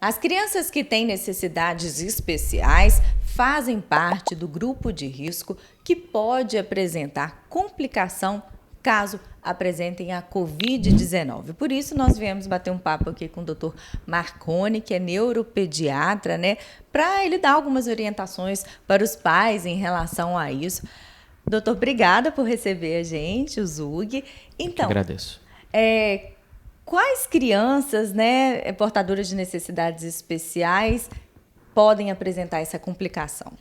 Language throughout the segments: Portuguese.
As crianças que têm necessidades especiais fazem parte do grupo de risco que pode apresentar complicação caso apresentem a Covid-19. Por isso, nós viemos bater um papo aqui com o Dr. Marconi, que é neuropediatra, né, para ele dar algumas orientações para os pais em relação a isso. Doutor, obrigada por receber a gente, o Zug. Então, eu agradeço. Quais crianças, né, portadoras de necessidades especiais podem apresentar essa complicação?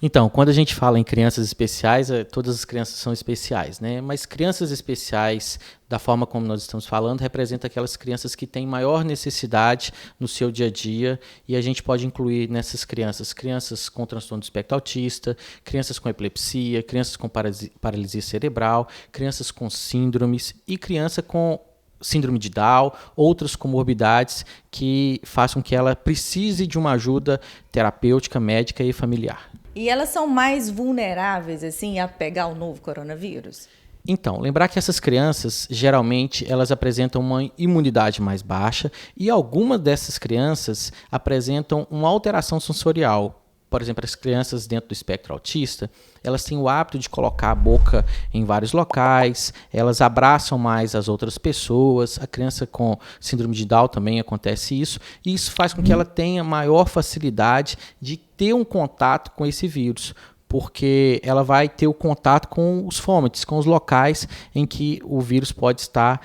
Então, quando a gente fala em crianças especiais, todas as crianças são especiais, né? Mas crianças especiais, da forma como nós estamos falando, representa aquelas crianças que têm maior necessidade no seu dia a dia, e a gente pode incluir nessas crianças com transtorno do espectro autista, crianças com epilepsia, crianças com paralisia cerebral, crianças com síndromes e criança com síndrome de Down, outras comorbidades que façam que ela precise de uma ajuda terapêutica, médica e familiar. E elas são mais vulneráveis assim a pegar o novo coronavírus? Então, lembrar que essas crianças, geralmente, elas apresentam uma imunidade mais baixa e algumas dessas crianças apresentam uma alteração sensorial. Por exemplo, as crianças dentro do espectro autista, elas têm o hábito de colocar a boca em vários locais, elas abraçam mais as outras pessoas. A criança com síndrome de Down também acontece isso, e isso faz com que ela tenha maior facilidade de ter um contato com esse vírus, porque ela vai ter o contato com os fômites, com os locais em que o vírus pode estar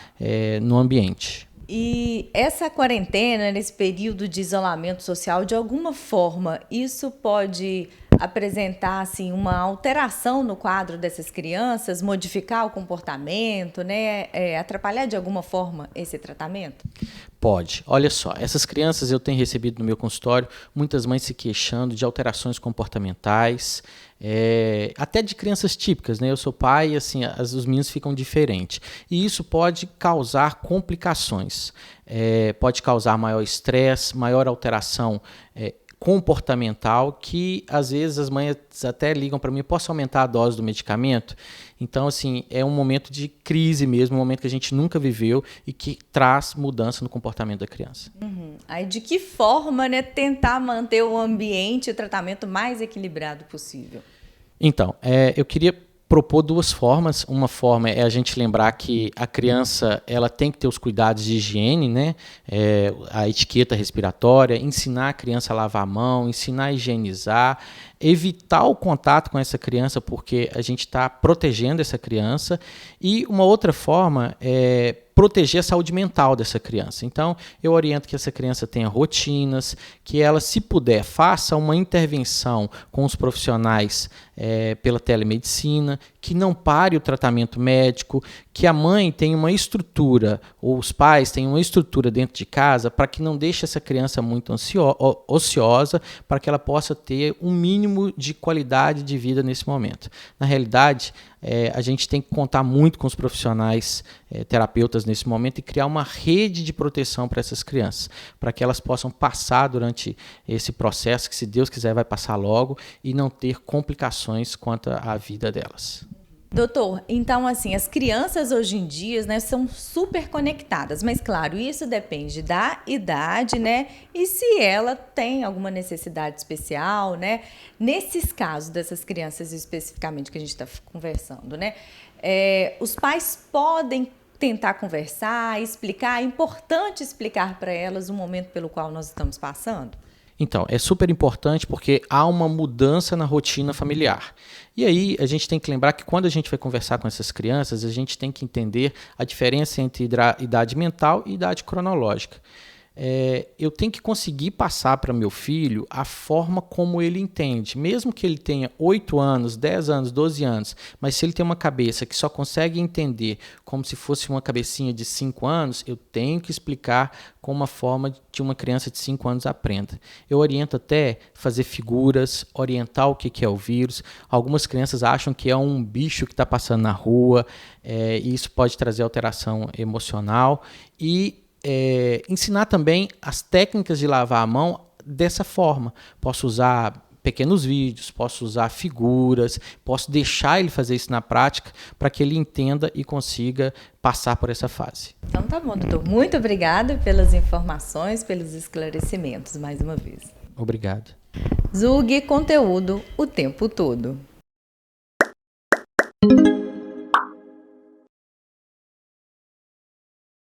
no ambiente. E essa quarentena, nesse período de isolamento social, de alguma forma, isso pode apresentar assim, uma alteração no quadro dessas crianças, modificar o comportamento, né? Atrapalhar de alguma forma esse tratamento? Pode. Olha só, essas crianças eu tenho recebido no meu consultório muitas mães se queixando de alterações comportamentais, até de crianças típicas, né? Eu sou pai e assim, os meninos ficam diferentes. E isso pode causar complicações, pode causar maior estresse, maior alteração comportamental, que às vezes as mães até ligam para mim: posso aumentar a dose do medicamento? Então, assim, é um momento de crise mesmo, um momento que a gente nunca viveu e que traz mudança no comportamento da criança. Aí, de que forma, né, tentar manter o ambiente e o tratamento mais equilibrado possível? Então, eu queria propor duas formas. Uma forma é a gente lembrar que a criança ela tem que ter os cuidados de higiene, né? A etiqueta respiratória, ensinar a criança a lavar a mão, ensinar a higienizar, evitar o contato com essa criança, porque a gente está protegendo essa criança. E uma outra forma é proteger a saúde mental dessa criança. Então, eu oriento que essa criança tenha rotinas, que ela, se puder, faça uma intervenção com os profissionais pela telemedicina, que não pare o tratamento médico, que a mãe tenha uma estrutura, ou os pais tenham uma estrutura dentro de casa para que não deixe essa criança muito ociosa, para que ela possa ter um mínimo de qualidade de vida nesse momento. Na realidade, a gente tem que contar muito com os profissionais terapeutas nesse momento e criar uma rede de proteção para essas crianças, para que elas possam passar durante esse processo, que se Deus quiser vai passar logo, e não ter complicações quanto à vida delas. Doutor, então assim, as crianças hoje em dia, né, são super conectadas, mas claro, isso depende da idade, né, e se ela tem alguma necessidade especial, né, nesses casos dessas crianças especificamente que a gente está conversando, né, os pais podem tentar conversar, explicar, é importante explicar para elas o momento pelo qual nós estamos passando? Então, é super importante porque há uma mudança na rotina familiar. E aí a gente tem que lembrar que quando a gente vai conversar com essas crianças, a gente tem que entender a diferença entre idade mental e idade cronológica. Eu tenho que conseguir passar para meu filho a forma como ele entende. Mesmo que ele tenha 8 anos, 10 anos, 12 anos, mas se ele tem uma cabeça que só consegue entender como se fosse uma cabecinha de 5 anos, eu tenho que explicar com uma forma que uma criança de 5 anos aprenda. Eu oriento até fazer figuras, orientar o que é o vírus. Algumas crianças acham que é um bicho que está passando na rua, e isso pode trazer alteração emocional. E ensinar também as técnicas de lavar a mão dessa forma. Posso usar pequenos vídeos, posso usar figuras, posso deixar ele fazer isso na prática para que ele entenda e consiga passar por essa fase. Então tá bom, doutor. Muito obrigada pelas informações, pelos esclarecimentos mais uma vez. Obrigado. Zug Conteúdo o tempo todo.